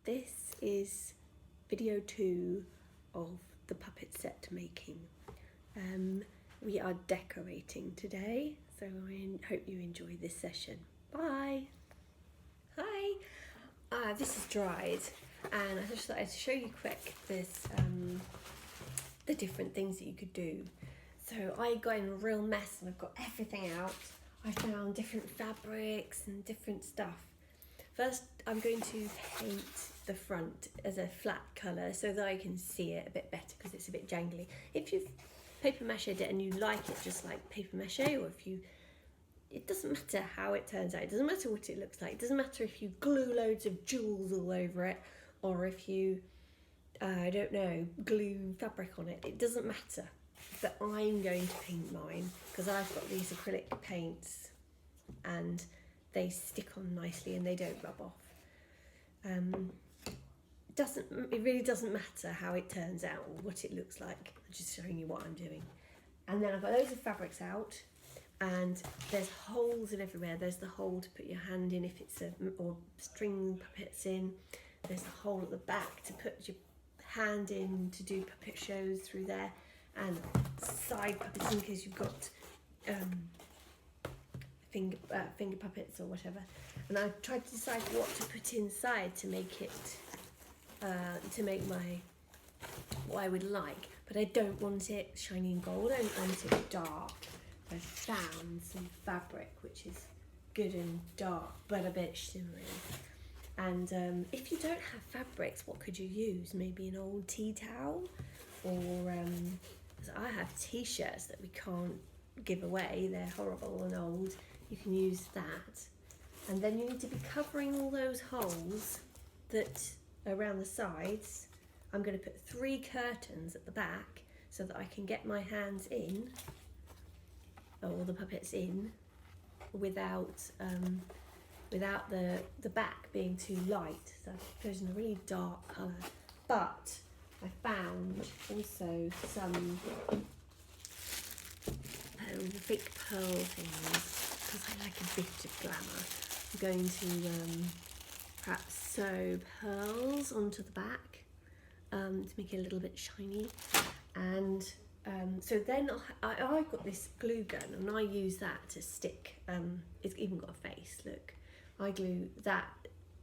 This is video 2 of the puppet set making. We are decorating today, so I hope you enjoy this session. Bye! Hi! This is dried, and I just thought I'd show you quick the different things that you could do. So I got in a real mess and I've got everything out. I found different fabrics and different stuff. First, I'm going to paint the front as a flat colour so that I can see it a bit better because it's a bit jangly. If you've paper mache it and you like it just like paper mache, or if you, it doesn't matter how it turns out, it doesn't matter what it looks like, it doesn't matter if you glue loads of jewels all over it, or if you, I don't know, glue fabric on it, it doesn't matter. But I'm going to paint mine because I've got these acrylic paints and they stick on nicely and they don't rub off. It really doesn't matter how it turns out or what it looks like. I'm just showing you what I'm doing. And then I've got loads of fabrics out, and there's holes in everywhere. There's the hole to put your hand in if it's or string puppets in. There's a hole at the back to put your hand in to do puppet shows through there, and side puppets in case you've got finger puppets or whatever. And I tried to decide what to put inside to make it what I would like, but I don't want it shiny and gold. I want it dark. I found some fabric which is good and dark but a bit shimmery. And if you don't have fabrics, what could you use? Maybe an old tea towel, or I have t-shirts that we can't give away, they're horrible and old. You can use that. And then you need to be covering all those holes that around the sides. I'm going to put 3 curtains at the back so that I can get my hands in, or the puppets in, without the back being too light. So I've chosen a really dark colour. But I found also some fake pearl things because I like a bit of glamour. I'm going to perhaps sew pearls onto the back to make it a little bit shiny. And so then I've got this glue gun and I use that to stick, it's even got a face, look. I glue that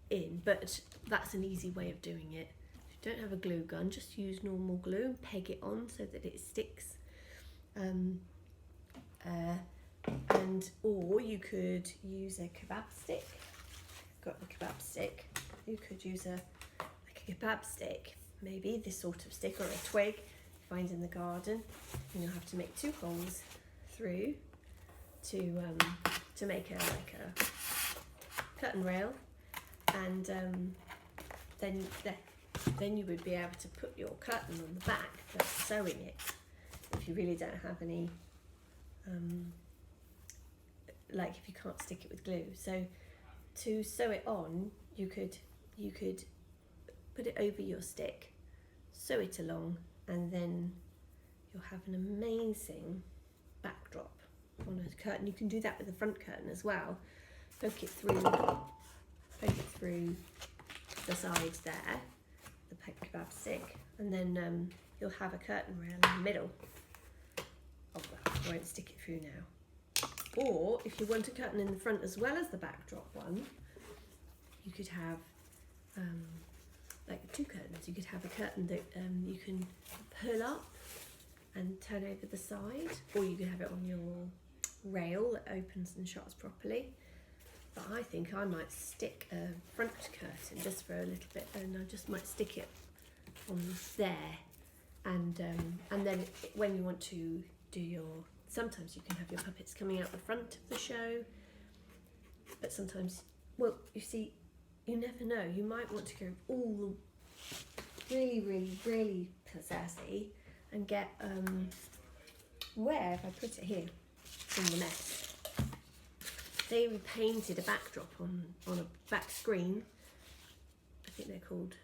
in, but that's an easy way of doing it. If you don't have a glue gun, just use normal glue and peg it on so that it sticks. Or you could use a kebab stick. Got the kebab stick. You could use a kebab stick, maybe this sort of stick, or a twig you find in the garden. And you'll have to make 2 holes through to make a curtain rail, and then you would be able to put your curtain on the back for sewing it if you really don't have any. Like if you can't stick it with glue. So to sew it on, you could put it over your stick, sew it along, and then you'll have an amazing backdrop on a curtain. You can do that with the front curtain as well. Poke it through the sides there, the kebab stick, and then you'll have a curtain rail in the middle. Oh well, I won't stick it through now. Or if you want a curtain in the front as well as the backdrop one, you could have like 2 curtains. You could have a curtain that you can pull up and turn over the side, or you could have it on your rail that opens and shuts properly. But I think I might stick a front curtain just for a little bit, and I just might stick it on there, and then when you want to do your, sometimes you can have your puppets coming out the front of the show, but sometimes, well, you see, you never know, you might want to go all really pizzazzy and get where if I put it here in the mess. They repainted a backdrop on a back screen. I think they're called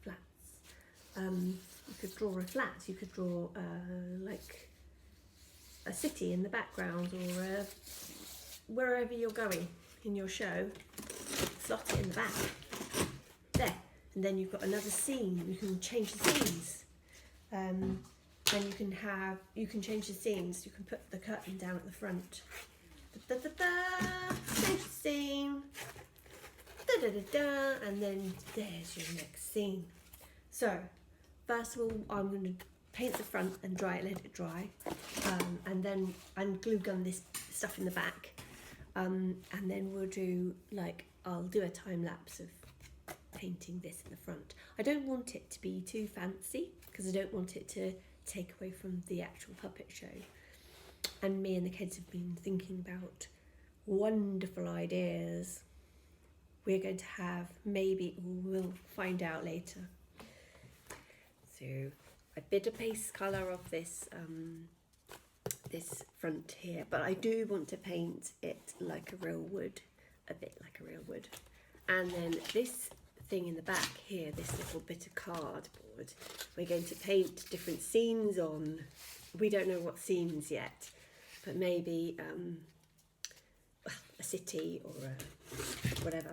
flats. You could draw a flat, you could draw like a city in the background, or wherever you're going in your show, slot it in the back. There, and then you've got another scene. You can change the scenes, and you can change the scenes. You can put the curtain down at the front. Da, da, da, da. Change the scene. Da, da, da, da. And then there's your next scene. So first of all, I'm going to paint the front and let it dry, and then and glue gun this stuff in the back, and then we'll do I'll do a time lapse of painting this in the front. I don't want it to be too fancy because I don't want it to take away from the actual puppet show. And me and the kids have been thinking about wonderful ideas we're going to have. Maybe we'll find out later. So a bit of base colour of this this front here, but I do want to paint it like a real wood, a bit like a real wood. And then this thing in the back here, this little bit of cardboard, we're going to paint different scenes on. We don't know what scenes yet, but maybe a city or whatever.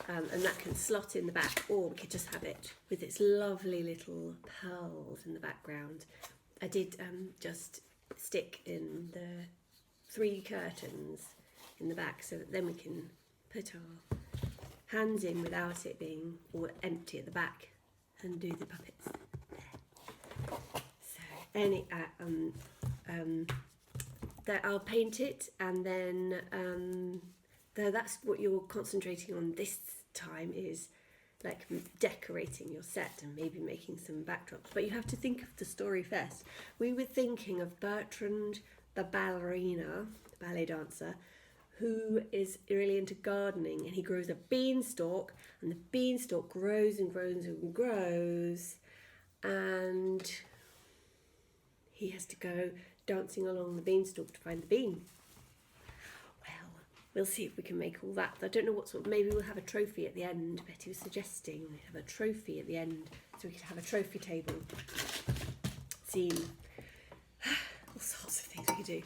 And that can slot in the back, or we could just have it with its lovely little pearls in the background. I did just stick in the 3 curtains in the back so that then we can put our hands in without it being all empty at the back and do the puppets there. So that I'll paint it, and then that's what you're concentrating on this time, is like decorating your set and maybe making some backdrops. But you have to think of the story first. We were thinking of Bertrand the ballerina, the ballet dancer, who is really into gardening, and he grows a beanstalk, and the beanstalk grows and grows and grows, and he has to go dancing along the beanstalk to find the bean. Well, we'll see if we can make all that. I don't know what sort of, maybe we'll have a trophy at the end. Betty was suggesting we have a trophy at the end, so we could have a trophy table scene. All sorts of things we could do.